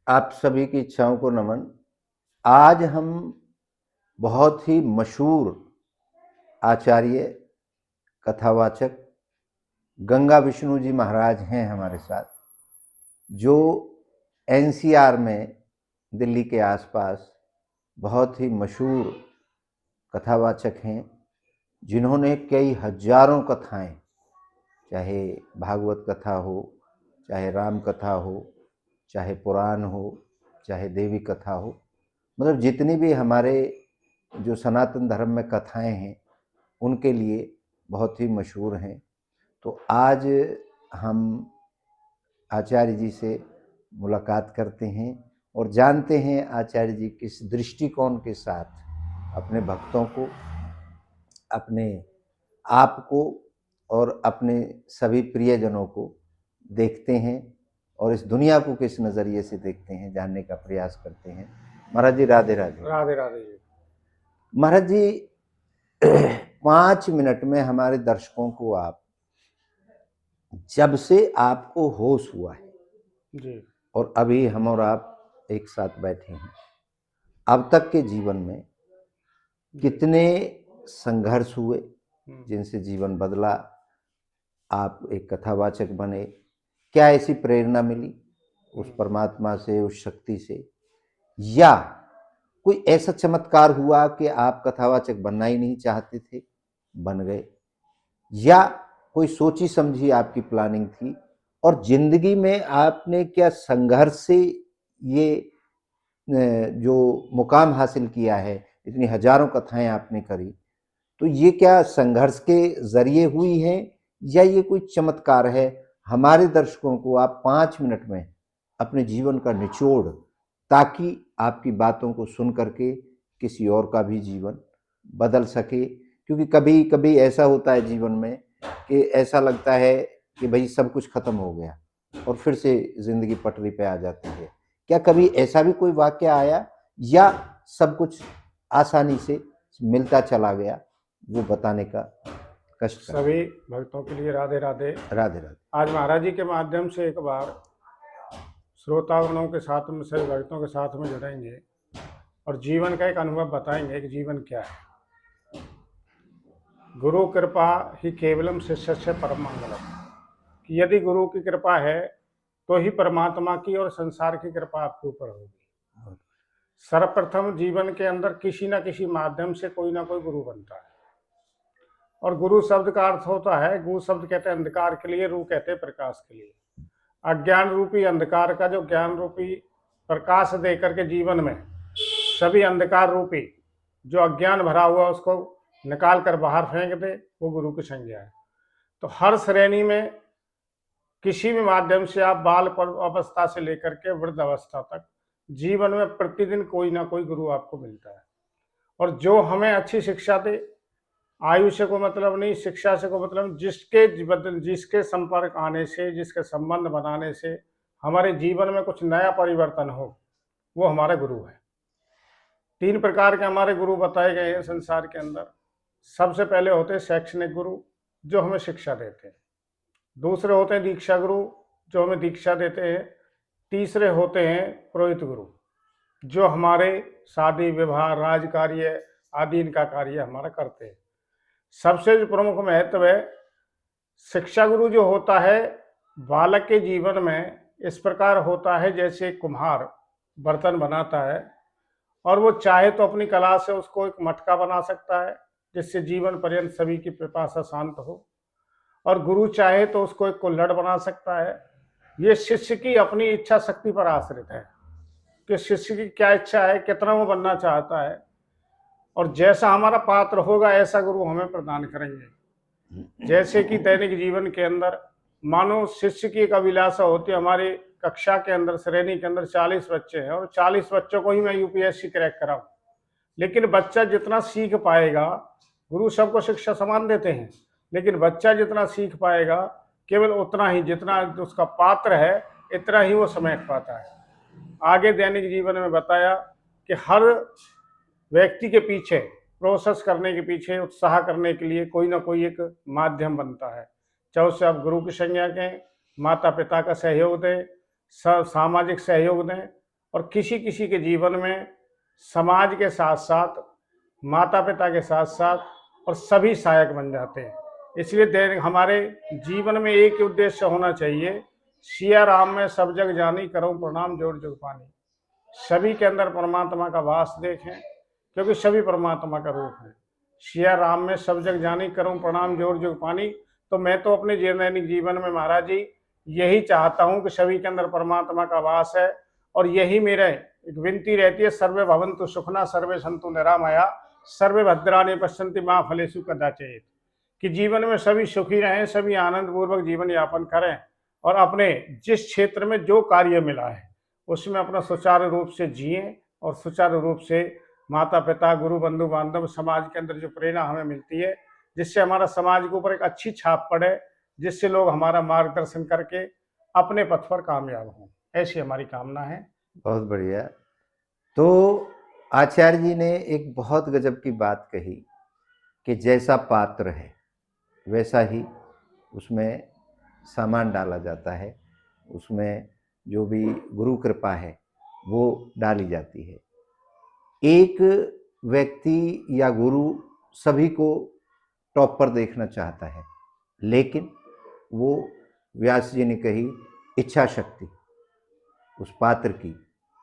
आप सभी की इच्छाओं को नमन। आज हम बहुत ही मशहूर आचार्य, कथावाचक गंगा विष्णु जी महाराज हैं हमारे साथ, जो एनसीआर में दिल्ली के आसपास बहुत ही मशहूर कथावाचक हैं, जिन्होंने कई हजारों कथाएं, चाहे भागवत कथा हो, चाहे राम कथा हो, चाहे पुराण हो, चाहे देवी कथा हो, मतलब जितनी भी हमारे जो सनातन धर्म में कथाएं हैं उनके लिए बहुत ही मशहूर हैं। तो आज हम आचार्य जी से मुलाकात करते हैं और जानते हैं आचार्य जी किस दृष्टिकोण के साथ अपने भक्तों को, अपने आप को और अपने सभी प्रियजनों को देखते हैं और इस दुनिया को किस नज़रिए से देखते हैं, जानने का प्रयास करते हैं। महाराज जी राधे राधे। राधे राधे जी। महाराज जी 5 मिनट में हमारे दर्शकों को आप, जब से आपको होश हुआ है जी और अभी हम और आप एक साथ बैठे हैं, अब तक के जीवन में कितने संघर्ष हुए जिनसे जीवन बदला, आप एक कथावाचक बने, क्या ऐसी प्रेरणा मिली उस परमात्मा से, उस शक्ति से, या कोई ऐसा चमत्कार हुआ कि आप कथावाचक बनना ही नहीं चाहते थे, बन गए, या कोई सोची समझी आपकी प्लानिंग थी और जिंदगी में आपने क्या संघर्ष से ये जो मुकाम हासिल किया है, इतनी हजारों कथाएं आपने करी, तो ये क्या संघर्ष के जरिए हुई है या ये कोई चमत्कार है? हमारे दर्शकों को आप 5 मिनट में अपने जीवन का निचोड़, ताकि आपकी बातों को सुन करके किसी और का भी जीवन बदल सके। क्योंकि कभी कभी ऐसा होता है जीवन में कि ऐसा लगता है कि भाई सब कुछ खत्म हो गया और फिर से जिंदगी पटरी पे आ जाती है। क्या कभी ऐसा भी कोई वाक्य आया या सब कुछ आसानी से मिलता चला गया? वो बताने का कष्ट करें। सभी भक्तों के लिए राधे राधे। राधे राधे। आज महाराज जी के माध्यम से एक बार श्रोतागणों के साथ में, सभी भक्तों के साथ में जुड़ेंगे और जीवन का एक अनुभव बताएंगे कि जीवन क्या है। गुरु कृपा ही केवलम शिष्यस्य परम मंगलम, कि यदि गुरु की कृपा है तो ही परमात्मा की और संसार की कृपा आपके ऊपर होगी। सर्वप्रथम जीवन के अंदर किसी न किसी माध्यम से कोई ना कोई गुरु बनता है, और गुरु शब्द का अर्थ होता है, गु शब्द कहते हैं अंधकार के लिए, रू कहते हैं प्रकाश के लिए। अज्ञान रूपी अंधकार का जो ज्ञान रूपी प्रकाश दे करके जीवन में सभी अंधकार रूपी जो अज्ञान भरा हुआ उसको निकाल कर बाहर फेंक दे, वो गुरु की संज्ञा है। तो हर श्रेणी में किसी भी माध्यम से आप बाल अवस्था से लेकर के वृद्ध अवस्था तक जीवन में प्रतिदिन कोई ना कोई गुरु आपको मिलता है, और जो हमें अच्छी शिक्षा दे। आयुष्य को मतलब नहीं, शिक्षा से को मतलब जिसके संपर्क आने से, जिसके संबंध बनाने से हमारे जीवन में कुछ नया परिवर्तन हो, वो हमारा गुरु है। 3 प्रकार के हमारे गुरु बताए गए हैं संसार के अंदर। सबसे पहले होते हैं शैक्षणिक गुरु, जो हमें शिक्षा देते हैं। दूसरे होते हैं दीक्षा गुरु, जो हमें दीक्षा देते हैं। तीसरे होते हैं पुरोहित गुरु, जो हमारे शादी विवाह राज कार्य आदि इनका कार्य हमारा करते हैं। सबसे जो प्रमुख महत्व है, शिक्षा गुरु जो होता है बालक के जीवन में इस प्रकार होता है जैसे कुम्हार बर्तन बनाता है, और वो चाहे तो अपनी कला से उसको एक मटका बना सकता है जिससे जीवन पर्यंत सभी की पिपासा शांत हो, और गुरु चाहे तो उसको एक कुल्हड़ बना सकता है। ये शिष्य की अपनी इच्छा शक्ति पर आश्रित है कि शिष्य की क्या इच्छा है, कितना वो बनना चाहता है, और जैसा हमारा पात्र होगा ऐसा गुरु हमें प्रदान करेंगे। जैसे कि दैनिक जीवन के अंदर मानो शिष्य की एक अभिलाषा होती है। हमारी कक्षा के अंदर, श्रेणी के अंदर 40 बच्चे हैं और 40 बच्चों को ही मैं यूपीएससी क्रैक कराऊं, लेकिन बच्चा जितना सीख पाएगा, गुरु सबको शिक्षा समान देते हैं, लेकिन बच्चा जितना सीख पाएगा केवल उतना ही, जितना उसका पात्र है इतना ही वो समेट पाता है। आगे दैनिक जीवन में बताया कि हर व्यक्ति के पीछे, प्रोसेस करने के पीछे, उत्साह करने के लिए कोई ना कोई एक माध्यम बनता है। चाहे उससे आप गुरु की संज्ञा कहें, माता पिता का सहयोग दें, सामाजिक सहयोग दें, और किसी किसी के जीवन में समाज के साथ साथ, माता पिता के साथ साथ और सभी सहायक बन जाते हैं। इसलिए हमारे जीवन में एक ही उद्देश्य होना चाहिए, सिया राम में सब जग जानी, करूं प्रणाम जोड़ जुग पानी। सभी के अंदर परमात्मा का वास देखें, क्योंकि सभी परमात्मा का रूप है। सिया राम में सब जग जानी, करूं प्रणाम जोड़ जुग पानी। तो मैं तो अपने दैनिक जीवन में महाराज जी यही चाहता हूं कि सभी के अंदर परमात्मा का वास है, और यही मेरे एक विनती रहती है, सर्वे भवन्तु सुखना सर्वे सन्तु निरामया सर्वे भद्राणि पश्यन्ति मां फलेषु कदाचित्। कि जीवन में सभी सुखी रहें, सभी आनंद पूर्वक जीवन यापन करें, और अपने जिस क्षेत्र में जो कार्य मिला है उसमें अपना सुचारू रूप से जिएं, और सुचारू रूप से माता पिता, गुरु, बंधु बांधव, समाज के अंदर जो प्रेरणा हमें मिलती है, जिससे हमारा समाज के ऊपर एक अच्छी छाप पड़े, जिससे लोग हमारा मार्गदर्शन करके अपने पथ पर कामयाब हों, ऐसी हमारी कामना है। बहुत बढ़िया। तो आचार्य जी ने एक बहुत गजब की बात कही कि जैसा पात्र है वैसा ही उसमें सामान डाला जाता है, उसमें जो भी गुरु कृपा है वो डाली जाती है। एक व्यक्ति या गुरु सभी को टॉप पर देखना चाहता है, लेकिन वो व्यास जी ने कही इच्छा शक्ति, उस पात्र की,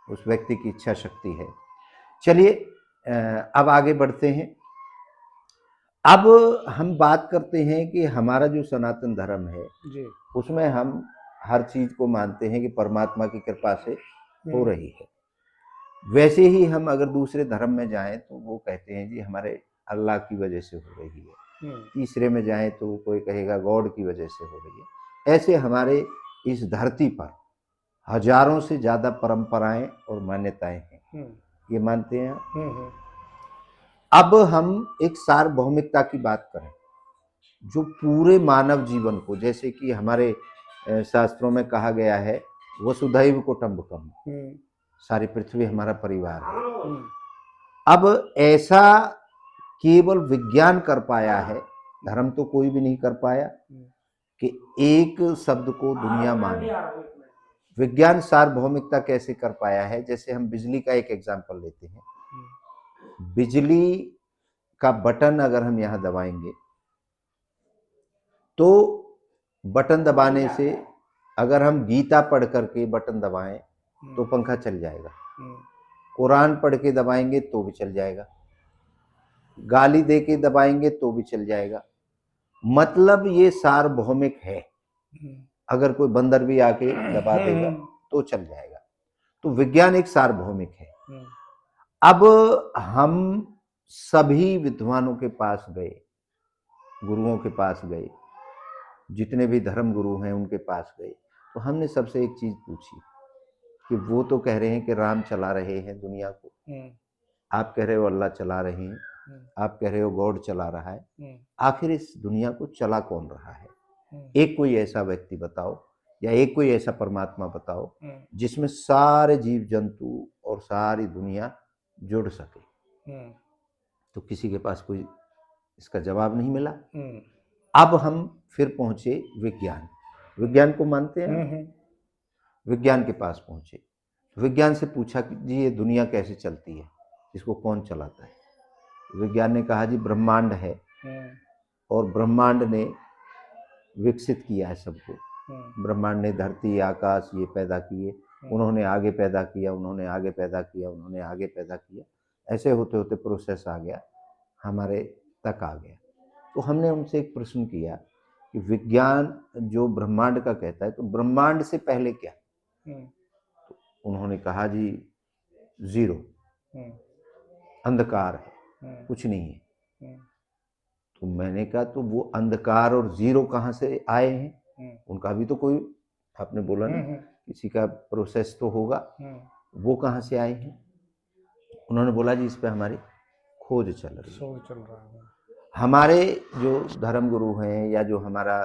उस व्यक्ति की इच्छा शक्ति है। चलिए अब आगे बढ़ते हैं। अब हम बात करते हैं कि हमारा जो सनातन धर्म है जी। उसमें हम हर चीज को मानते हैं कि परमात्मा की कृपा से हो रही है। वैसे ही हम अगर दूसरे धर्म में जाएं तो वो कहते हैं जी हमारे अल्लाह की वजह से हो रही है। तीसरे में जाएं तो कोई कहेगा गॉड की वजह से हो रही है। ऐसे हमारे इस धरती पर हजारों से ज्यादा परंपराएं और मान्यताएं हैं, ये मानते हैं। अब हम एक सार्वभौमिकता की बात करें, जो पूरे मानव जीवन को, जैसे कि हमारे शास्त्रों में कहा गया है वसुधैव कुटुंबकम, सारी पृथ्वी हमारा परिवार है। अब ऐसा केवल विज्ञान कर पाया है, धर्म तो कोई भी नहीं कर पाया कि एक शब्द को दुनिया माने। विज्ञान सार्वभौमिकता कैसे कर पाया है? जैसे हम बिजली का एक एग्जांपल लेते हैं। बिजली का बटन अगर हम यहां दबाएंगे तो बटन दबाने से, अगर हम गीता पढ़ करके बटन दबाएं तो पंखा चल जाएगा, कुरान पढ़ के दबाएंगे तो भी चल जाएगा, गाली दे के दबाएंगे तो भी चल जाएगा। मतलब ये सार्वभौमिक है, अगर कोई बंदर भी आके दबा देगा तो चल जाएगा। तो विज्ञान एक सार्वभौमिक है। अब हम सभी विद्वानों के पास गए, गुरुओं के पास गए, जितने भी धर्म गुरु हैं उनके पास गए, तो हमने सबसे एक चीज पूछी कि वो तो कह रहे हैं कि राम चला रहे हैं दुनिया को, आप कह रहे हो अल्लाह चला रहे हैं, आप कह रहे हो गॉड चला रहा है, आखिर इस दुनिया को चला कौन रहा है? एक कोई ऐसा व्यक्ति बताओ या एक कोई ऐसा परमात्मा बताओ जिसमें सारे जीव जंतु और सारी दुनिया जुड़ सके। तो किसी के पास कोई इसका जवाब नहीं मिला। अब हम फिर पहुंचे विज्ञान, विज्ञान को मानते हैं, विज्ञान के पास पहुंचे, विज्ञान से पूछा कि जी ये दुनिया कैसे चलती है, इसको कौन चलाता है? विज्ञान ने कहा जी ब्रह्मांड है, और ब्रह्मांड ने विकसित किया है सबको। ब्रह्मांड ने धरती आकाश ये पैदा किए, उन्होंने आगे पैदा किया, उन्होंने आगे पैदा किया, उन्होंने आगे पैदा किया, ऐसे होते होते प्रोसेस आ गया, हमारे तक आ गया। तो हमने उनसे एक प्रश्न किया कि विज्ञान जो ब्रह्मांड का कहता है, तो ब्रह्मांड से पहले क्या? तो उन्होंने कहा जी जीरो, अंधकार है, कुछ नहीं है। तो मैंने कहा तो वो अंधकार और जीरो कहाँ से आए हैं? उनका भी तो कोई, आपने बोला ना किसी का प्रोसेस तो होगा, वो कहाँ से आए हैं? उन्होंने बोला जी इस पे हमारी खोज चल रही है। हमारे जो धर्म गुरु हैं या जो हमारा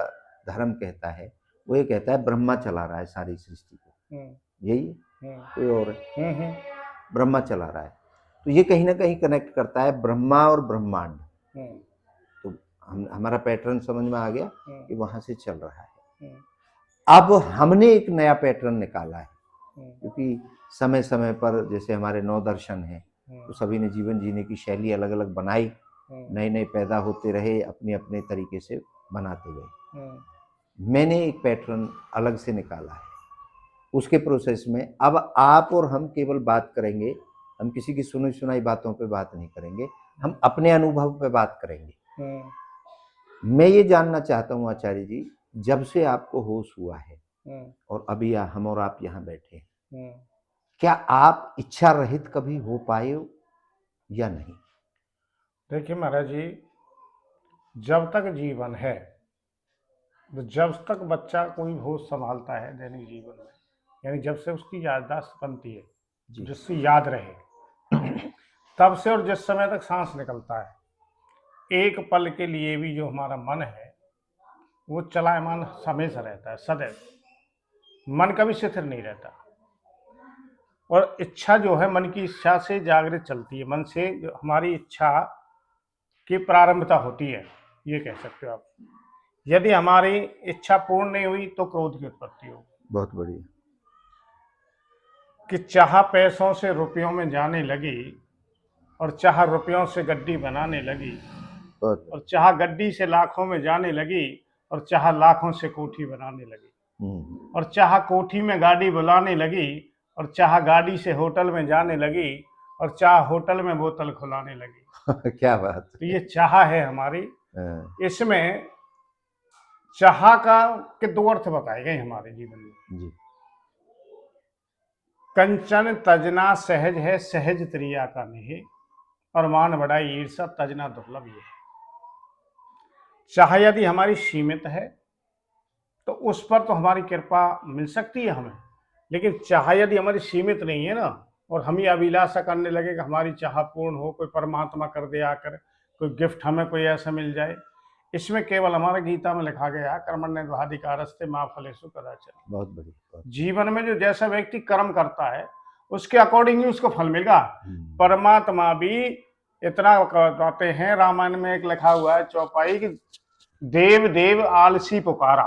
धर्म कहता है, वो ये कहता है ब्रह्मा चला रहा है सारी सृष्टि को, यही कोई और है, ब्रह्मा चला रहा है। तो ये कहीं ना कहीं कनेक्ट करता है ब्रह्मा और ब्रह्मांड। तो हमारा पैटर्न समझ में आ गया कि वहां से चल रहा है। अब हमने एक नया पैटर्न निकाला है क्योंकि समय समय पर जैसे हमारे 9 दर्शन हैं, तो सभी ने जीवन जीने की शैली अलग अलग बनाई, नए नए पैदा होते रहे, अपने अपने तरीके से बनाते गए। मैंने एक पैटर्न अलग से निकाला है, उसके प्रोसेस में अब आप और हम केवल बात करेंगे, हम किसी की सुनी सुनाई बातों पे बात नहीं करेंगे, हम अपने अनुभव पे बात करेंगे। मैं ये जानना चाहता हूँ आचार्य जी, जब से आपको होश हुआ है और अभी हम और आप यहाँ बैठे हैं, क्या आप इच्छा रहित कभी हो पाए हो या नहीं? देखिए महाराज जी, जब तक जीवन है, तो जब तक बच्चा कोई होश संभालता है दैनिक जीवन में, यानी जब से उसकी याददाश्त बनती है, जिससे याद रहे, तब से और जिस समय तक सांस निकलता है, एक पल के लिए भी जो हमारा मन है वो चलायमान हमेशा रहता है, सदैव। मन कभी शिथिल नहीं रहता। और इच्छा जो है, मन की इच्छा से जागृत चलती है, मन से जो हमारी इच्छा की प्रारंभता होती है, ये कह सकते हो आप। यदि हमारी इच्छा पूर्ण नहीं हुई तो क्रोध की उत्पत्ति हो। बहुत बढ़िया। कि चाह पैसों से रुपयों में जाने लगी, और चाह रुपयों से गड्डी बनाने लगी, और चाह गड्डी से लाखों में जाने लगी, और चाह लाखों से कोठी बनाने लगी, और चाह कोठी में गाड़ी बुलाने लगी, और चाह गाड़ी से होटल में जाने लगी, और चाह होटल में बोतल खुलाने लगी। क्या बात। तो ये चाह है हमारी। इसमें चाह का के 2 अर्थ बताए गए हमारे जीवन में जी। कंचन तजना सहज है, सहज त्रिया का नहीं, और मान बढ़ाई ईर्षा तजना दुर्लभ ये है। चाह यदि हमारी सीमित है तो उस पर तो हमारी कृपा मिल सकती है हमें, लेकिन चाह यदि हमारी सीमित नहीं है ना, और हम ये अभिलाषा करने लगे कि हमारी चाह पूर्ण हो, कोई परमात्मा कर दे आकर, कोई गिफ्ट हमें कोई ऐसा मिल जाए, इसमें केवल हमारे गीता में लिखा गया, कर्मण्येवाधिकारस्ते मा फलेषु कदाचन। बहुत बढ़िया। जीवन में जो जैसा व्यक्ति कर्म करता है उसके अकॉर्डिंग ही उसको फल मिलेगा। परमात्मा भी इतना कहते हैं, रामायण में एक लिखा हुआ है चौपाई कि देव देव आलसी पुकारा,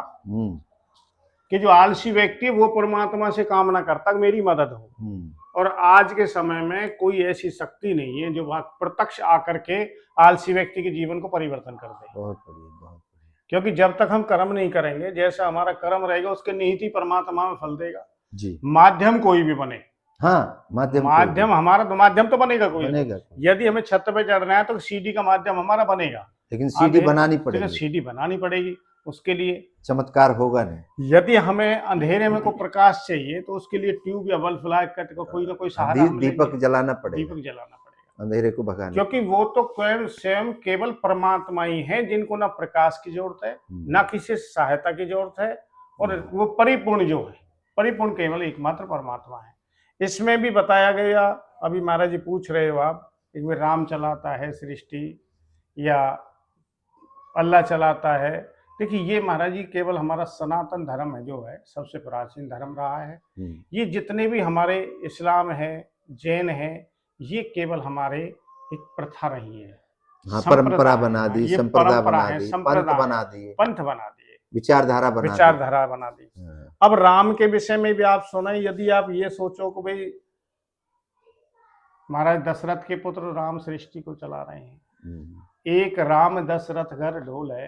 कि जो आलसी व्यक्ति वो परमात्मा से कामना करता कि मेरी मदद हो। और आज के समय में कोई ऐसी शक्ति नहीं है जो प्रत्यक्ष आकर के आलसी व्यक्ति के जीवन को परिवर्तन कर दे। बहुत बढ़िया, बहुत बढ़िया। क्योंकि जब तक हम कर्म नहीं करेंगे, जैसा हमारा कर्म रहेगा उसके निहित ही परमात्मा में फल देगा जी। माध्यम कोई भी बने, हाँ, माध्यम हमारा तो माध्यम तो बनेगा कोई बनेगा। यदि हमें छत पे चढ़ना है तो सीढ़ी का माध्यम हमारा बनेगा, लेकिन सीढ़ी बनानी पड़ेगी। सीढ़ी बनानी पड़ेगी, उसके लिए चमत्कार होगा नहीं। यदि हमें अंधेरे में कोई प्रकाश चाहिए तो उसके लिए ट्यूब या बल्ब लाइट कट को कोई ना कोई सहारा दीपक जलाना पड़ेगा, दीपक जलाना पड़ेगा अंधेरे को भगाने। क्योंकि वो तो स्वयं केवल परमात्मा ही है, जिनको ना प्रकाश की जरूरत है ना किसी सहायता की जरूरत है, और वो परिपूर्ण जो है, परिपूर्ण केवल एकमात्र परमात्मा है। इसमें भी बताया गया, अभी महाराज जी पूछ रहे हो आप, इसमें राम चलाता है सृष्टि या अल्लाह चलाता है। देखिए ये महाराज जी केवल हमारा सनातन धर्म है जो है, सबसे प्राचीन धर्म रहा है। ये जितने भी हमारे इस्लाम है, जैन है, ये केवल हमारे एक प्रथा रही है। हाँ, परंपरा बना दी, संप्रदाय बना दी, पंथ बना दिए, विचारधारा बना दी। अब राम के विषय में भी आप सुने, यदि आप ये सोचो कि भाई महाराज दशरथ के पुत्र राम सृष्टि को चला रहे हैं, एक राम दशरथ घर ढोल है,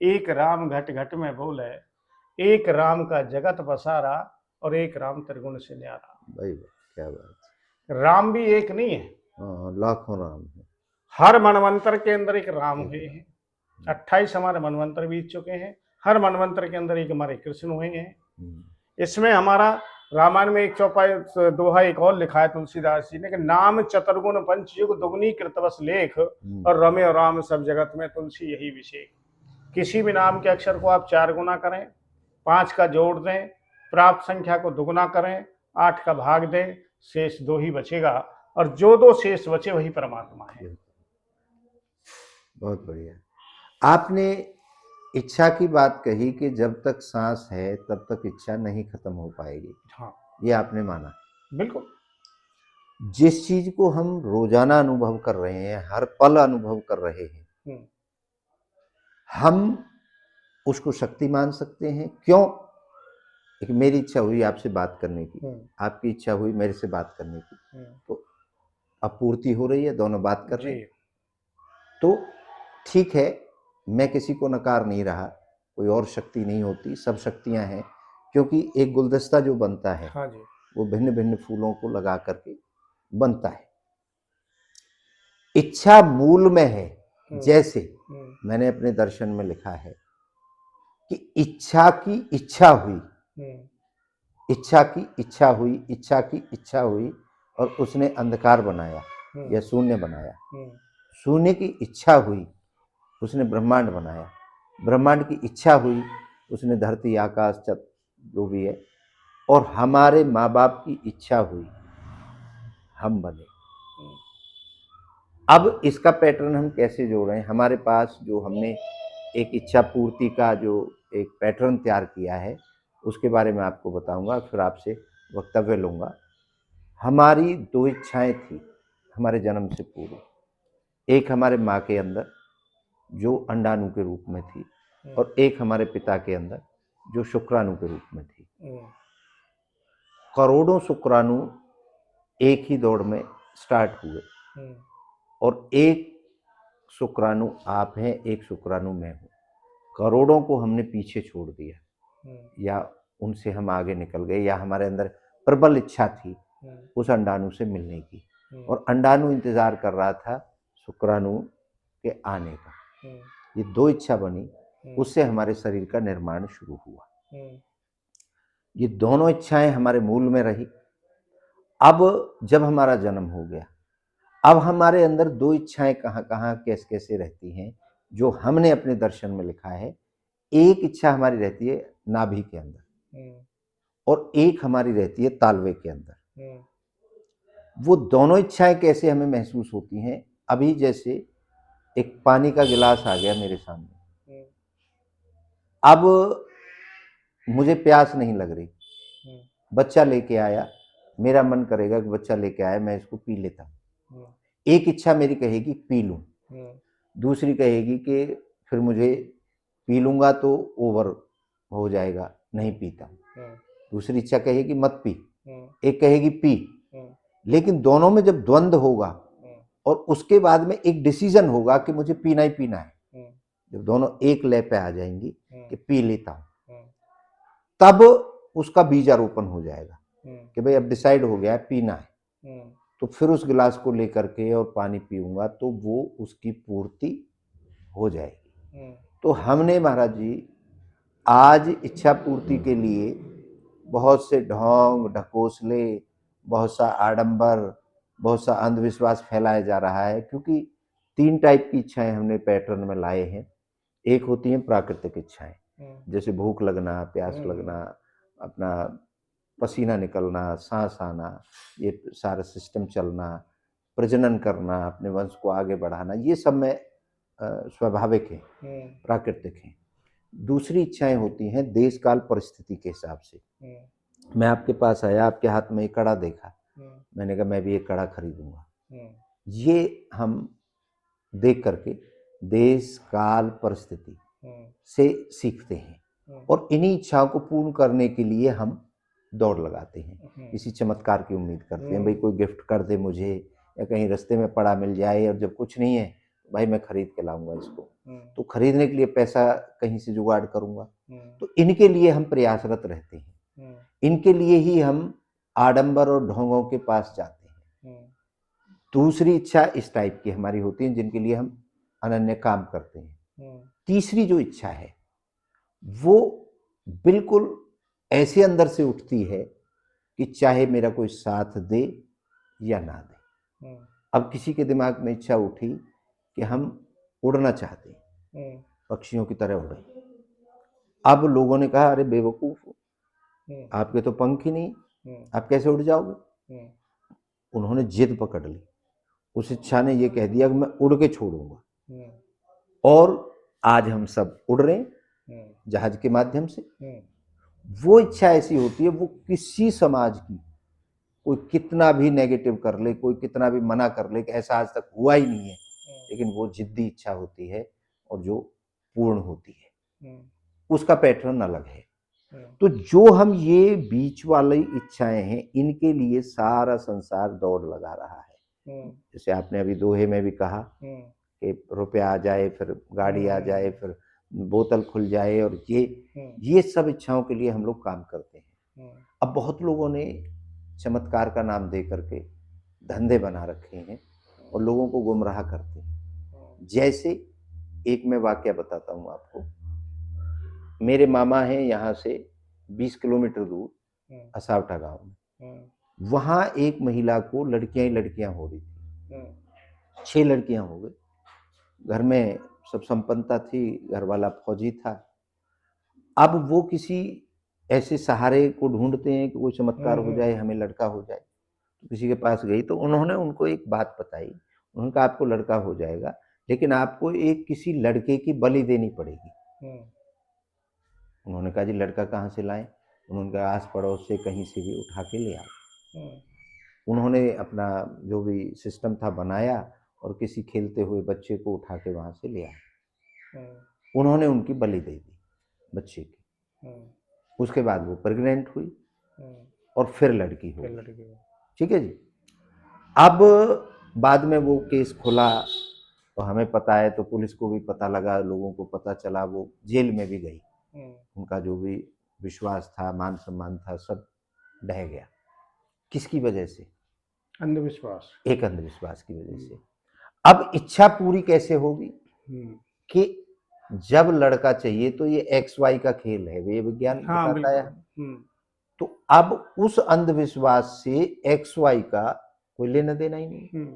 एक राम घट घट में बोल है, एक राम का जगत बसारा, और एक राम त्रिगुण से न्यारा। भाई क्या बात। राम भी एक नहीं है, लाखों राम है। हर मनवंतर के अंदर एक राम हुए हैं। 28 हमारे मनवंतर बीत चुके हैं, हर मनवंतर के अंदर एक हमारे कृष्ण हुए हैं। इसमें हमारा रामायण में एक चौपाई दोहा एक और लिखा है तुलसीदास जी ने कि नाम चतुर्गुण पंच युग दुगनी कृतवस लेख, और रमे और राम सब जगत में तुलसी यही विषय। किसी भी नाम के अक्षर को आप 4 गुना करें, 5 का जोड़ दें, प्राप्त संख्या को दुगुना करें, 8 का भाग दें, शेष 2 ही बचेगा, और जो 2 शेष बचे वही परमात्मा है। बहुत बढ़िया। आपने इच्छा की बात कही कि जब तक सांस है तब तक इच्छा नहीं खत्म हो पाएगी। हाँ, ये आपने माना। बिल्कुल। जिस चीज को हम रोजाना अनुभव कर रहे हैं, हर पल अनुभव कर रहे हैं, हम उसको शक्ति मान सकते हैं। क्यों? एक मेरी इच्छा हुई आपसे बात करने की, आपकी इच्छा हुई मेरे से बात करने की, तो अब पूर्ति हो रही है, दोनों बात कर रहे जी। हैं। तो ठीक है, मैं किसी को नकार नहीं रहा, कोई और शक्ति नहीं होती, सब शक्तियां हैं, क्योंकि एक गुलदस्ता जो बनता है हाँ जी। वो भिन्न भिन्न फूलों को लगा करके बनता है। इच्छा मूल में है, जैसे मैंने अपने दर्शन में लिखा है कि इच्छा की इच्छा हुई, इच्छा की इच्छा हुई, इच्छा की इच्छा हुई, और उसने अंधकार बनाया या शून्य बनाया। शून्य की इच्छा हुई, उसने ब्रह्मांड बनाया। ब्रह्मांड की इच्छा हुई, उसने धरती आकाश जो भी है। और हमारे माँ बाप की इच्छा हुई, हम बने। अब इसका पैटर्न हम कैसे जोड़ रहे हैं? हमारे पास जो हमने एक इच्छा पूर्ति का जो एक पैटर्न तैयार किया है, उसके बारे में आपको बताऊंगा, फिर आपसे वक्तव्य लूंगा। हमारी दो इच्छाएं थी हमारे जन्म से पूर्व। एक हमारे माँ के अंदर जो अंडाणु के रूप में थी, और एक हमारे पिता के अंदर जो शुक्राणु के रूप में थी। करोड़ों शुक्राणु एक ही दौड़ में स्टार्ट हुए, और एक शुक्राणु आप हैं, एक शुक्राणु मैं हूँ। करोड़ों को हमने पीछे छोड़ दिया, या उनसे हम आगे निकल गए, या हमारे अंदर प्रबल इच्छा थी उस अंडाणु से मिलने की, और अंडाणु इंतजार कर रहा था शुक्राणु के आने का। ये दो इच्छा बनी, उससे हमारे शरीर का निर्माण शुरू हुआ। ये दोनों इच्छाएं हमारे मूल में रही। अब जब हमारा जन्म हो गया, अब हमारे अंदर दो इच्छाएं कहाँ कहाँ कैसे कैसे रहती हैं, जो हमने अपने दर्शन में लिखा है। एक इच्छा हमारी रहती है नाभि के अंदर, और एक हमारी रहती है तालवे के अंदर। वो दोनों इच्छाएं कैसे हमें महसूस होती हैं? अभी जैसे एक पानी का गिलास आ गया मेरे सामने, अब मुझे प्यास नहीं लग रही, बच्चा लेके आया, मेरा मन करेगा कि बच्चा लेके आया, मैं इसको पी लेता हूँ। एक इच्छा मेरी कहेगी पी लूं, दूसरी कहेगी कि फिर मुझे पी लूंगा तो ओवर हो जाएगा, नहीं पीता। दूसरी इच्छा कहेगी मत पी, एक कहेगी पी। लेकिन दोनों में जब द्वंद्व होगा और उसके बाद में एक डिसीजन होगा कि मुझे पीना ही पीना है, जब दोनों एक लय पे आ जाएंगी कि पी लेता हूं, तब उसका बीजारोपण हो जाएगा कि भाई अब डिसाइड हो गया है पीना है। तो फिर उस गिलास को लेकर के और पानी पीऊंगा तो वो उसकी पूर्ति हो जाएगी। तो हमने महाराज जी आज इच्छा पूर्ति के लिए बहुत से ढोंग ढकोसले, बहुत सा आडंबर, बहुत सा अंधविश्वास फैलाया जा रहा है, क्योंकि तीन टाइप की इच्छाएं हमने पैटर्न में लाए हैं। एक होती हैं प्राकृतिक इच्छाएं, जैसे भूख लगना, प्यास लगना, अपना पसीना निकलना, सांस आना, ये सारा सिस्टम चलना, प्रजनन करना, अपने वंश को आगे बढ़ाना, ये सब में स्वाभाविक है, प्राकृतिक है। दूसरी इच्छाएं होती हैं देश काल परिस्थिति के हिसाब से। मैं आपके पास आया, आपके हाथ में एक कड़ा देखा, मैंने कहा मैं भी एक कड़ा खरीदूंगा। ये हम देख करके देश काल परिस्थिति से सीखते हैं, और इन्हीं इच्छाओं को पूर्ण करने के लिए हम दौड़ लगाते हैं, किसी चमत्कार की उम्मीद करते हैं, भाई कोई गिफ्ट कर दे मुझे, या कहीं रास्ते में पड़ा मिल जाए, और जब कुछ नहीं है भाई मैं खरीद के लाऊंगा इसको, तो खरीदने के लिए पैसा कहीं से जुगाड़ करूंगा। तो इनके लिए हम प्रयासरत रहते हैं, इनके लिए ही हम आडंबर और ढोंगों के पास जाते हैं। दूसरी इच्छा इस टाइप की हमारी होती है, जिनके लिए हम अनन्य काम करते हैं। तीसरी जो इच्छा है वो बिल्कुल ऐसे अंदर से उठती है कि चाहे मेरा कोई साथ दे या ना दे। अब किसी के दिमाग में इच्छा उठी कि हम उड़ना चाहते हैं, पक्षियों की तरह उड़े। अब लोगों ने कहा अरे बेवकूफ, आपके तो पंख ही नहीं, आप कैसे उड़ जाओगे? उन्होंने जिद पकड़ ली, उस इच्छा ने ये कह दिया कि मैं उड़ के छोड़ूंगा। और आज हम सब उड़ रहे हैं जहाज के माध्यम से। वो इच्छा ऐसी होती है, वो किसी समाज की कोई कितना भी नेगेटिव कर ले, कोई कितना भी मना कर ले कि ऐसा आज तक हुआ ही नहीं है, लेकिन वो जिद्दी इच्छा होती है और जो पूर्ण होती है। उसका पैटर्न अलग है। तो जो हम ये बीच वाली इच्छाएं हैं, इनके लिए सारा संसार दौड़ लगा रहा है। जैसे आपने अभी दोहे में भी कहा कि रुपया आ जाए, फिर गाड़ी आ जाए, फिर बोतल खुल जाए, और ये सब इच्छाओं के लिए हम लोग काम करते हैं। अब बहुत लोगों ने चमत्कार का नाम दे करके धंधे बना रखे हैं और लोगों को गुमराह करते हैं। जैसे एक मैं वाकया बताता हूँ आपको। मेरे मामा हैं यहाँ से 20 किलोमीटर दूर असावटा गांव में। वहाँ एक महिला को लड़कियां ही लड़कियां हो रही थी। 6 लड़कियां हो गई। घर में सब संपन्नता थी, घर वाला फौजी था। अब वो किसी ऐसे सहारे को ढूंढते हैं कि कोई चमत्कार हो जाए, हमें लड़का हो जाए। तो किसी के पास गई तो उन्होंने उनको एक बात बताई। उन्होंने कहा आपको लड़का हो जाएगा, लेकिन आपको एक किसी लड़के की बलि देनी पड़ेगी। उन्होंने कहा जी लड़का कहाँ से लाएं? उन्होंने कहा आस पड़ोस से कहीं से भी उठा के ले आओ। उन्होंने अपना जो भी सिस्टम था बनाया और किसी खेलते हुए बच्चे को उठा के वहाँ से ले आए। उन्होंने उनकी बलि दे दी बच्चे की। उसके बाद वो प्रेग्नेंट हुई और फिर लड़की हो गई। ठीक है जी। अब बाद में वो केस खुला तो हमें पता है, तो पुलिस को भी पता लगा, लोगों को पता चला, वो जेल में भी गई। उनका जो भी विश्वास था, मान सम्मान था, सब ढह गया। किसकी वजह से? अंधविश्वास। एक अंधविश्वास की वजह से। अब इच्छा पूरी कैसे होगी कि जब लड़का चाहिए तो ये एक्स वाई का खेल है, ये विज्ञान बताता है। तो अब उस अंधविश्वास से एक्स वाई का कोई लेना देना ही नहीं,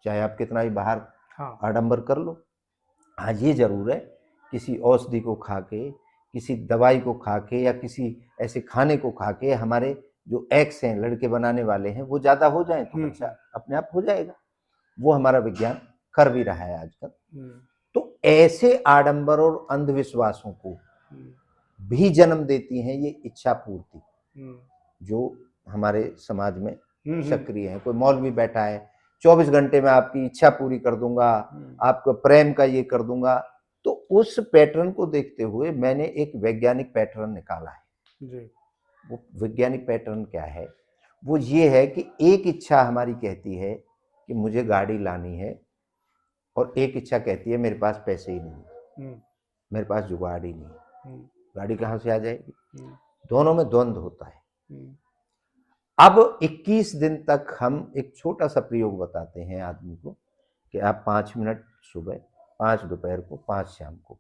चाहे आप कितना भी बाहर आडंबर कर लो। हाँ ये जरूर है, किसी औषधि को खा के, किसी दवाई को खा के, या किसी ऐसे खाने को खा के हमारे जो एक्स हैं, लड़के बनाने वाले हैं, वो ज्यादा हो जाए तो बच्चा अपने आप हो जाएगा। वो हमारा विज्ञान कर भी रहा है आजकल। तो ऐसे आडंबर और अंधविश्वासों को भी जन्म देती हैं ये इच्छा पूर्ति, जो हमारे समाज में सक्रिय है। कोई मौलवी बैठा है, 24 घंटे में आपकी इच्छा पूरी कर दूंगा, आपको प्रेम का ये कर दूंगा। तो उस पैटर्न को देखते हुए मैंने एक वैज्ञानिक पैटर्न निकाला है जी। वो वैज्ञानिक पैटर्न क्या है? वो ये है कि एक इच्छा हमारी कहती है कि मुझे गाड़ी लानी है, और एक इच्छा कहती है मेरे पास पैसे ही नहीं, मेरे पास जुगाड़ ही नहीं, गाड़ी कहाँ से आ जाएगी? दोनों में द्वंद्व होता है। अब 21 दिन तक हम एक छोटा सा प्रयोग बताते हैं आदमी को कि आप 5 मिनट सुबह, 5 दोपहर को, 5 शाम को,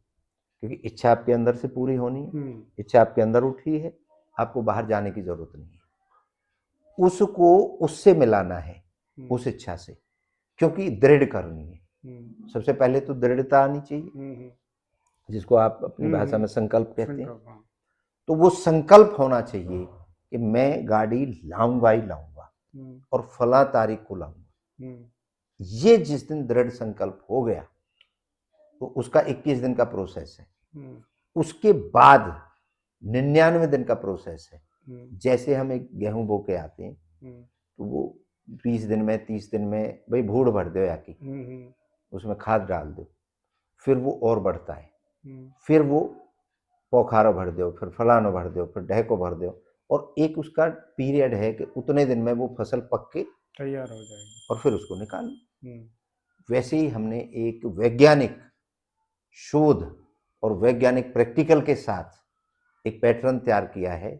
क्योंकि इच्छा आपके अंदर से पूरी होनी है। इच्छा आपके अंदर उठी है, आपको बाहर जाने की जरूरत नहीं है। उसको उससे मिलाना है, उस इच्छा से, क्योंकि दृढ़ करनी है। सबसे पहले तो दृढ़ता आनी चाहिए, जिसको आप अपनी भाषा में संकल्प कहते हैं। तो वो संकल्प होना चाहिए कि मैं गाड़ी लाऊंगा ही लाऊंगा, और फला तारीख को लाऊंगा। ये जिस दिन दृढ़ संकल्प हो गया तो उसका 21 दिन का प्रोसेस है। उसके बाद 99 दिन का प्रोसेस है। जैसे हम एक गेहूं बो के आते हैं तो वो 20 दिन में, 30 दिन में भाई भूड़ भर दो या की, उसमें खाद डाल दो, फिर वो और बढ़ता है, फिर वो पोखारो भर दो, फिर फलानो भर दो, फिर ढहको भर दो, और एक उसका पीरियड है कि उतने दिन में वो फसल पक के तैयार हो जाएगी और फिर उसको निकालो। वैसे ही हमने एक वैज्ञानिक शोध और वैज्ञानिक प्रैक्टिकल के साथ एक पैटर्न तैयार किया है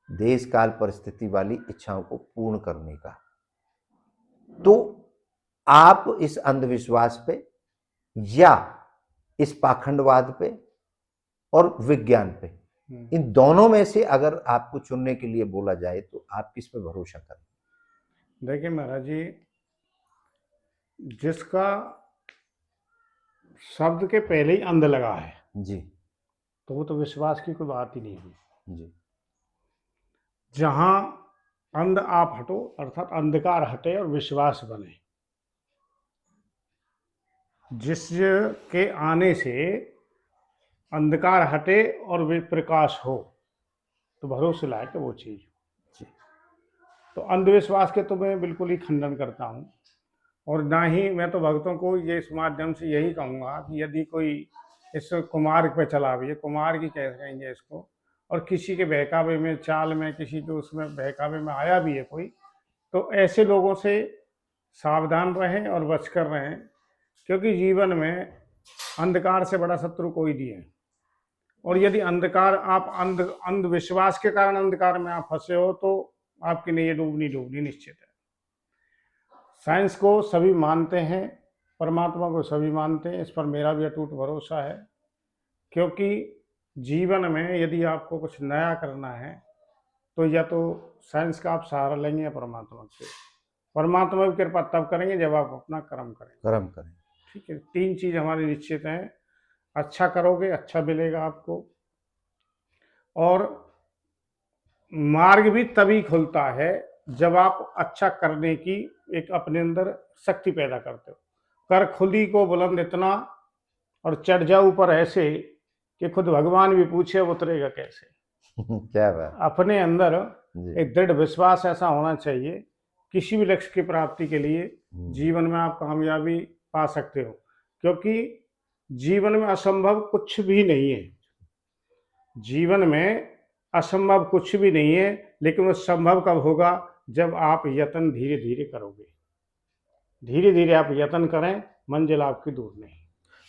देश काल परिस्थिति वाली इच्छाओं को पूर्ण करने का। तो आप इस अंधविश्वास पे या इस पाखंडवाद पे और विज्ञान पे, इन दोनों में से अगर आपको चुनने के लिए बोला जाए तो आप किस पे भरोसा करें? देखिए महाराज जी, जिसका शब्द के पहले ही अंध लगा है जी, तो वो तो विश्वास की कोई बात ही नहीं हुई जी। जहां अंध आप हटो, अर्थात अंधकार हटे और विश्वास बने, जिसके आने से अंधकार हटे और प्रकाश हो, तो भरोसे लायक है वो चीज। तो अंधविश्वास के तो मैं बिल्कुल ही खंडन करता हूँ, और ना ही मैं तो भक्तों को ये इस माध्यम से यही कहूँगा कि यदि कोई इस कुमार्ग पे चला भी है, कुमार्ग ही कह कहेंगे इसको, और किसी के बहकावे में, चाल में, किसी के उसमें बहकावे में आया भी है कोई, तो ऐसे लोगों से सावधान रहें और बचकर रहें, क्योंकि जीवन में अंधकार से बड़ा शत्रु कोई नहीं है। और यदि अंधकार आप अंधविश्वास के कारण अंधकार में आप फंसे हो तो आपकी नहीं डूबनी निश्चित है। साइंस को सभी मानते हैं, परमात्मा को सभी मानते हैं, इस पर मेरा भी अटूट भरोसा है। क्योंकि जीवन में यदि आपको कुछ नया करना है तो या तो साइंस का आप सहारा लेंगे या परमात्मा से। परमात्मा की कृपा तब करेंगे जब आप अपना कर्म करेंगे। कर्म करें। ठीक है, 3 चीज हमारी निश्चित हैं। अच्छा करोगे, अच्छा मिलेगा आपको, और मार्ग भी तभी खुलता है जब आप अच्छा करने की एक अपने अंदर शक्ति पैदा करते हो। कर खुदी को बुलंद इतना और चढ़ जाओ ऊपर ऐसे कि खुद भगवान भी पूछे उतरेगा कैसे। क्या बात। अपने अंदर जी। एक दृढ़ विश्वास ऐसा होना चाहिए किसी भी लक्ष्य की प्राप्ति के लिए जीवन में आप कामयाबी पा सकते हो, क्योंकि जीवन में असंभव कुछ भी नहीं है। जीवन में असंभव कुछ भी नहीं है, लेकिन वो संभव कब होगा जब आप यत्न धीरे धीरे करोगे। धीरे धीरे आप यत्न करें, मंजिल आपकी दूर नहीं।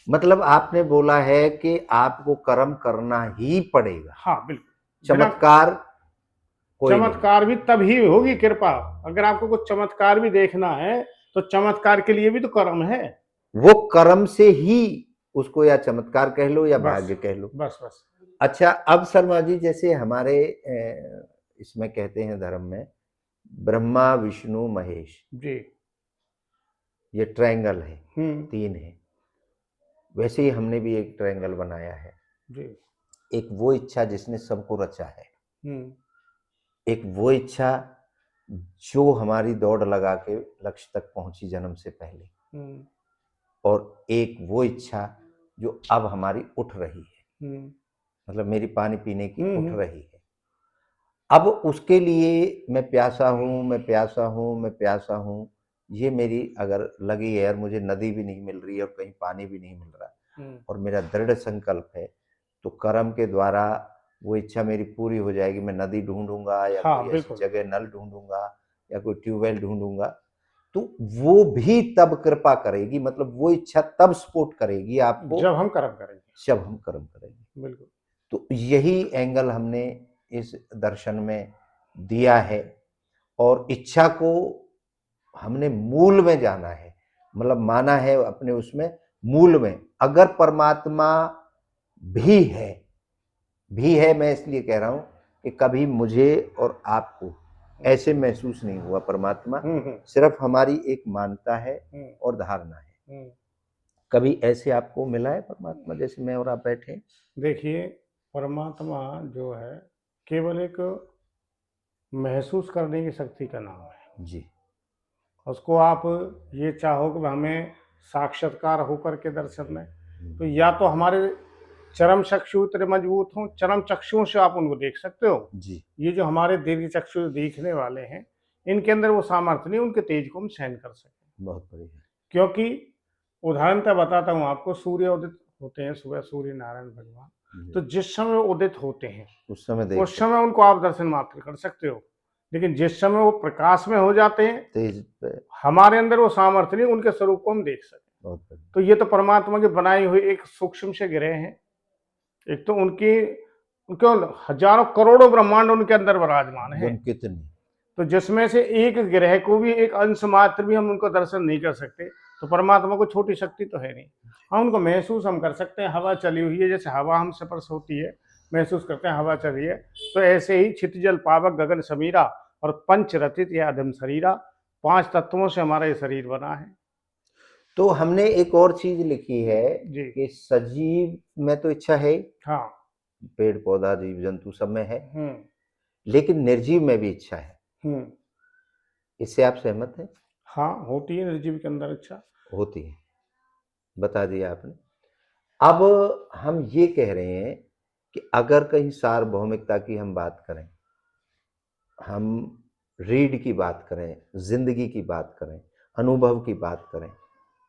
मतलब आपने बोला है कि आपको कर्म करना ही पड़ेगा। हाँ बिल्कुल, चमत्कार कोई नहीं। चमत्कार भी तभी होगी कृपा। अगर आपको कुछ चमत्कार भी देखना है तो चमत्कार के लिए भी तो कर्म है। वो कर्म से ही उसको या चमत्कार कह लो या बस, भाग्य कह लो। बस बस। अच्छा, अब शर्मा जी जैसे हमारे इसमें कहते हैं धर्म में ब्रह्मा विष्णु महेश, जी, ये ट्रायंगल है, 3 है। वैसे ही हमने भी एक ट्रायंगल बनाया है जी। एक वो इच्छा जिसने सबको रचा है, एक वो इच्छा जो हमारी दौड़ लगा के लक्ष्य तक पहुंची जन्म से पहले, और एक वो इच्छा जो अब हमारी उठ रही है, मतलब मेरी पानी पीने की उठ रही है। अब उसके लिए मैं प्यासा हूं, मैं प्यासा हूं, मैं प्यासा हूं, ये मेरी अगर लगी है यार, मुझे नदी भी नहीं मिल रही है और कहीं पानी भी नहीं मिल रहा, और मेरा दृढ़ संकल्प है, तो कर्म के द्वारा वो इच्छा मेरी पूरी हो जाएगी। मैं नदी ढूंढूंगा या हाँ, कोई ऐसी जगह नल ढूंढूंगा या कोई ट्यूबवेल ढूंढूंगा, तो वो भी तब कृपा करेगी, मतलब वो इच्छा तब सपोर्ट करेगी आपको जब हम कर्म करेंगे। जब हम कर्म करेंगे। बिल्कुल। तो यही एंगल हमने इस दर्शन में दिया है, और इच्छा को हमने मूल में जाना है, मतलब माना है अपने उसमें मूल में। अगर परमात्मा भी है, मैं इसलिए कह रहा हूं कि कभी मुझे और आपको ऐसे महसूस नहीं हुआ परमात्मा, सिर्फ हमारी एक मानता है और धारणा है। कभी ऐसे आपको मिला है परमात्मा जैसे मैं और आप बैठे? देखिए, परमात्मा जो है केवल एक महसूस करने की शक्ति का नाम है जी। उसको आप ये चाहो कि हमें साक्षात्कार होकर के दर्शन दें, तो या तो हमारे चरम चक्षु इतने मजबूत हों, चरम चक्षुओं से आप उनको देख सकते हो जी। ये जो हमारे दीर्घ चक्षु दिखने वाले हैं, इनके अंदर वो सामर्थ्य नहीं उनके तेज को हम सहन कर सकें। बहुत बढ़िया। क्योंकि उदाहरणतः बताता हूँ आपको, सूर्य उदित होते हैं सुबह, सूर्य नारायण भगवान, तो जिस समय उदित होते हैं उस समय उनको आप दर्शन मात्र कर सकते हो, लेकिन जिस समय वो प्रकाश में हो जाते हैं तेज पे हमारे अंदर वो सामर्थ्य नहीं उनके स्वरूप को हम देख सकें। तो ये तो परमात्मा की बनाई हुई एक सूक्ष्म से ग्रह हैं। एक तो उनके हजारों करोड़ों ब्रह्मांड उनके अंदर विराजमान है, कितने, तो जिसमें से एक ग्रह को भी एक अंश मात्र भी हम उनको दर्शन नहीं कर सकते, तो परमात्मा को छोटी शक्ति तो है नहीं। हाँ, उनको महसूस हम कर सकते हैं। हवा चली हुई है, जैसे हवा हम स्पर्श होती है, महसूस करते हैं हवा चल रही है, तो ऐसे ही छित जल पावक गगन समीरा और पंच रचित या अधम शरीरा, 5 तत्वों से हमारा ये शरीर बना है। तो हमने एक और चीज लिखी है जी। कि सजीव में तो इच्छा है, हाँ, पेड़ पौधा जीव जंतु सब में है, लेकिन निर्जीव में भी इच्छा है। इससे आप सहमत हैं? हाँ, होती है निर्जीव के अंदर इच्छा। होती है, बता दिया आपने। अब हम ये कह रहे हैं कि अगर कहीं सार्वभौमिकता की हम बात करें, हम रीढ़ की बात करें, जिंदगी की बात करें, अनुभव की बात करें,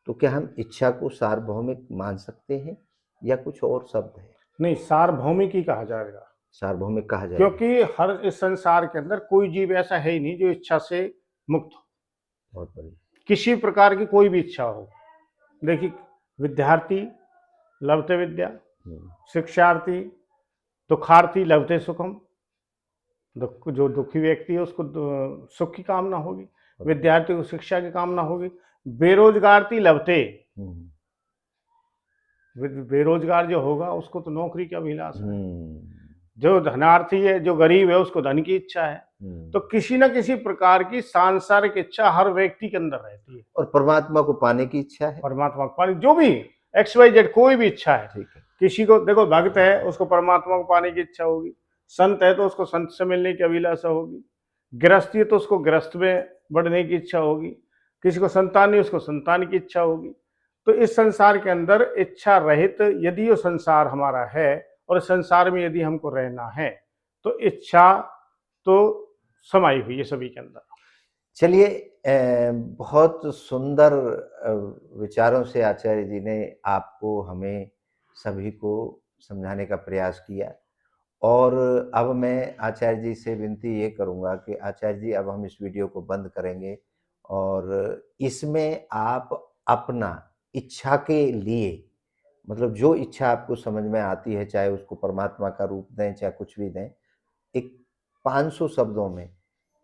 तो क्या हम इच्छा को सार्वभौमिक मान सकते हैं या कुछ और शब्द है? नहीं, सार्वभौमिक ही कहा जाएगा। सार्वभौमिक कहा जाए, क्योंकि हर इस संसार के अंदर कोई जीव ऐसा है ही नहीं जो इच्छा से मुक्त हो। बहुत बढ़िया। किसी प्रकार की कोई भी इच्छा हो। देखिए, विद्यार्थी लभते विद्या, शिक्षार्थी दुखार्थी लभते सुखम। जो दुखी व्यक्ति है उसको सुख की कामना होगी, विद्यार्थी को शिक्षा की कामना होगी। बेरोजगार थी लभते, बेरोजगार जो होगा उसको तो नौकरी की अभिलाषा है। जो धनार्थी है, जो गरीब है, उसको धन की इच्छा है। तो किसी न किसी प्रकार की सांसारिक इच्छा हर व्यक्ति के अंदर रहती है। और परमात्मा को पाने की इच्छा है, परमात्मा को पाने, जो भी XYZ कोई भी इच्छा है। ठीक है। किसी को देखो, भक्त है उसको परमात्मा को पाने की इच्छा होगी, संत है तो उसको संत से मिलने की अभिलाषा होगी, गृहस्थी है तो उसको गृहस्थ में बढ़ने की इच्छा होगी, किसी को संतान नहीं उसको संतान की इच्छा होगी। तो इस संसार के अंदर इच्छा रहित यदि ये संसार हमारा है और संसार में यदि हमको रहना है तो इच्छा तो समाई हुई है सभी के अंदर। चलिए, बहुत सुंदर विचारों से आचार्य जी ने आपको, हमें सभी को समझाने का प्रयास किया। और अब मैं आचार्य जी से विनती ये करूँगा कि आचार्य जी, अब हम इस वीडियो को बंद करेंगे और इसमें आप अपना इच्छा के लिए, मतलब जो इच्छा आपको समझ में आती है, चाहे उसको परमात्मा का रूप दें चाहे कुछ भी दें, एक 500 शब्दों में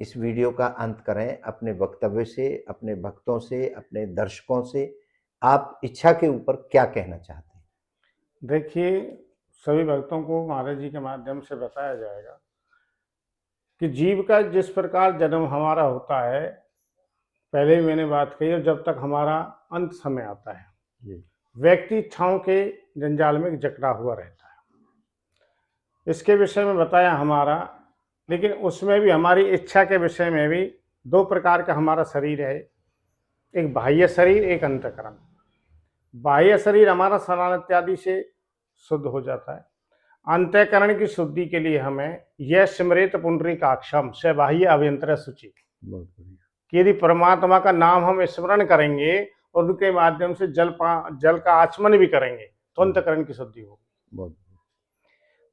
इस वीडियो का अंत करें अपने वक्तव्य से, अपने भक्तों से, अपने दर्शकों से। आप इच्छा के ऊपर क्या कहना चाहते हैं? देखिए, सभी भक्तों को महाराज जी के माध्यम से बताया जाएगा कि जीव का जिस प्रकार जन्म हमारा होता है, पहले ही मैंने बात कही, और जब तक हमारा अंत समय आता है, व्यक्ति इच्छाओं के जंजाल में जकड़ा हुआ रहता है। इसके विषय में बताया हमारा, लेकिन उसमें भी हमारी इच्छा के विषय में भी 2 प्रकार का हमारा शरीर है, एक बाह्य शरीर, एक अंतःकरण। बाह्य शरीर हमारा स्नान इत्यादि से शुद्ध हो जाता है। अंतःकरण की शुद्धि के लिए हमें यह स्मृत पुंडरीकाक्षम से बाह्य अभ्यंतर शुचि, कि यदि परमात्मा का नाम हम स्मरण करेंगे और उनके माध्यम से जल का आचमन भी करेंगे तो अंतःकरण की शुद्धि होगी।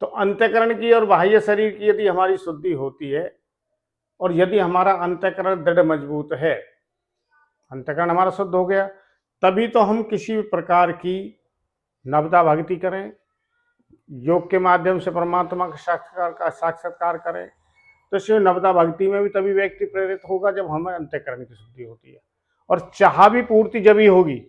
तो अंतःकरण की और बाह्य शरीर की यदि हमारी शुद्धि होती है और यदि हमारा अंतःकरण दृढ़ मजबूत है, अंतःकरण हमारा शुद्ध हो गया, तभी तो हम किसी भी प्रकार की नवदा भक्ति करें, योग के माध्यम से परमात्मा का साक्षात्कार करें। तो इसमें नवदा भक्ति में भी तभी व्यक्ति प्रेरित होगा जब हमें अंतःकरण की शुद्धि होती है। और चाह भी पूर्ति जब ही होगी,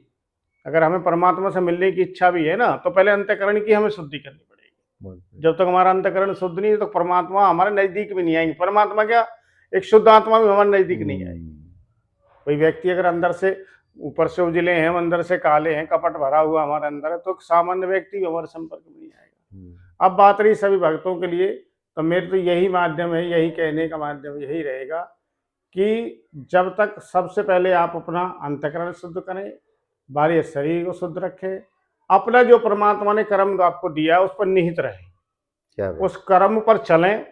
अगर हमें परमात्मा से मिलने की इच्छा भी है ना, तो पहले अंतःकरण की हमें शुद्धि करनी पड़ेगी। जब तक हमारा अंतःकरण शुद्ध नहीं है तो परमात्मा हमारे नजदीक भी नहीं आएंगे। परमात्मा क्या, एक शुद्ध आत्मा भी हमारे नजदीक नहीं आएगी। कोई व्यक्ति अगर अंदर से, ऊपर से उजले हैं, अंदर से काले हैं, कपट भरा हुआ हमारे अंदर है, तो सामान्य व्यक्ति भी हमारे संपर्क में नहीं आएगा। अब बात रही सभी भक्तों के लिए, तो मेरे तो यही माध्यम है, यही कहने का माध्यम यही रहेगा कि जब तक सबसे पहले आप अपना अंतःकरण शुद्ध करें, बाह्य शरीर को शुद्ध रखें, अपना जो परमात्मा ने कर्म आपको दिया है उस पर निहित रहें, उस कर्म पर चलें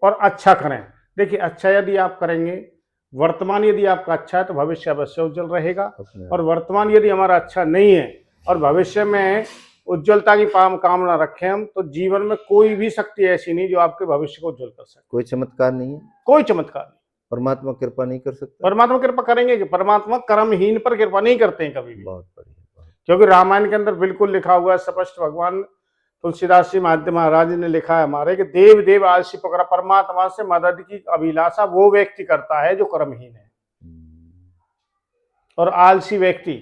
और अच्छा करें। देखिए, अच्छा यदि आप करेंगे, वर्तमान यदि आपका अच्छा है तो भविष्य अवश्य उज्जवल रहेगा, और वर्तमान यदि हमारा अच्छा नहीं है और भविष्य में उज्जवलता की कामना रखें हम, तो जीवन में कोई भी शक्ति ऐसी नहीं जो आपके भविष्य को उज्जवल कर सके। कोई चमत्कार नहीं है, कोई चमत्कार नहीं। परमात्मा कृपा नहीं कर सकता। परमात्मा कृपा करेंगे कि परमात्मा कर्महीन पर कृपा नहीं करते हैं कभी भी। बहुत बढ़िया। क्योंकि रामायण के अंदर बिल्कुल लिखा हुआ है स्पष्ट, भगवान तुलसीदास जी महाराज ने लिखा है हमारे कि देव देव आलसी पकड़ा, परमात्मा से मदद की अभिलाषा वो व्यक्ति करता है जो कर्महीन है। और आलसी व्यक्ति,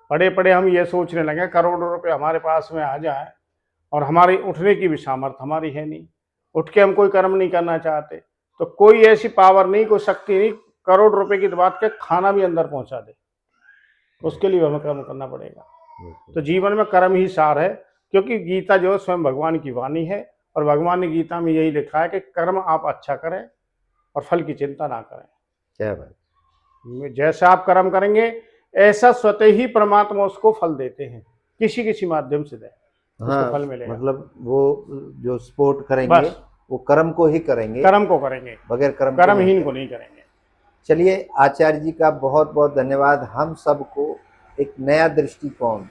पड़े पड़े हम ये सोचने लगे करोड़ों रुपए हमारे पास में आ जाए और हमारी उठने की भी सामर्थ्य हमारी है नहीं, उठ के हम कोई कर्म नहीं करना चाहते, तो कोई ऐसी पावर नहीं, कोई शक्ति नहीं, करोड़ रुपए की बात के खाना भी अंदर पहुंचा दे, उसके लिए हमें कर्म करना पड़ेगा। तो जीवन में कर्म ही सार है, क्योंकि गीता जो स्वयं भगवान की वाणी है और भगवान ने गीता में यही लिखा है कि कर्म आप अच्छा करें और फल की चिंता ना करें। क्या बात। जैसा आप कर्म करेंगे ऐसा स्वतः ही परमात्मा उसको फल देते हैं, किसी किसी माध्यम से दे उसको फल मिलेगा। मतलब वो जो सपोर्ट करेंगे वो कर्म को ही करेंगे, कर्म को करेंगे, बगैर कर्महीन को नहीं करेंगे। चलिए, आचार्य जी का बहुत बहुत धन्यवाद। हम सबको एक नया दृष्टिकोण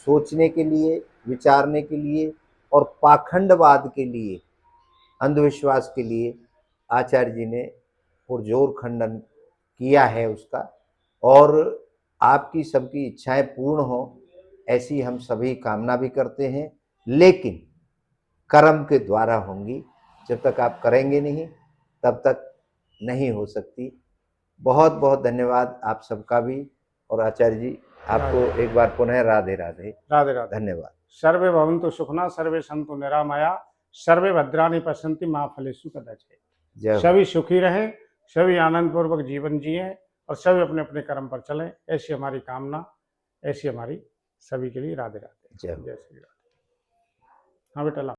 सोचने के लिए, विचारने के लिए और पाखंडवाद के लिए, अंधविश्वास के लिए आचार्य जी ने पुरजोर खंडन किया है उसका। और आपकी सबकी इच्छाएं पूर्ण हो ऐसी हम सभी कामना भी करते हैं, लेकिन कर्म के द्वारा होंगी। जब तक आप करेंगे नहीं तब तक नहीं हो सकती। बहुत बहुत धन्यवाद आप सबका भी। और आचार्य जी आपको एक बार पुनः राधे राधे। राधे राधे। धन्यवाद। सर्वे भवन्तु सुखिनः, सर्वे सन्तु निरामया, सर्वे भद्राणि पश्यन्ति मा फलेषु कदाचित्। जय हो। सभी सुखी रहें, सभी आनंद पूर्वक जीवन जिएं और सभी अपने अपने कर्म पर चलें, ऐसी हमारी कामना, ऐसी हमारी सभी के लिए। राधे राधे। जय हो। जय श्री राधे। हाँ बेटा ला।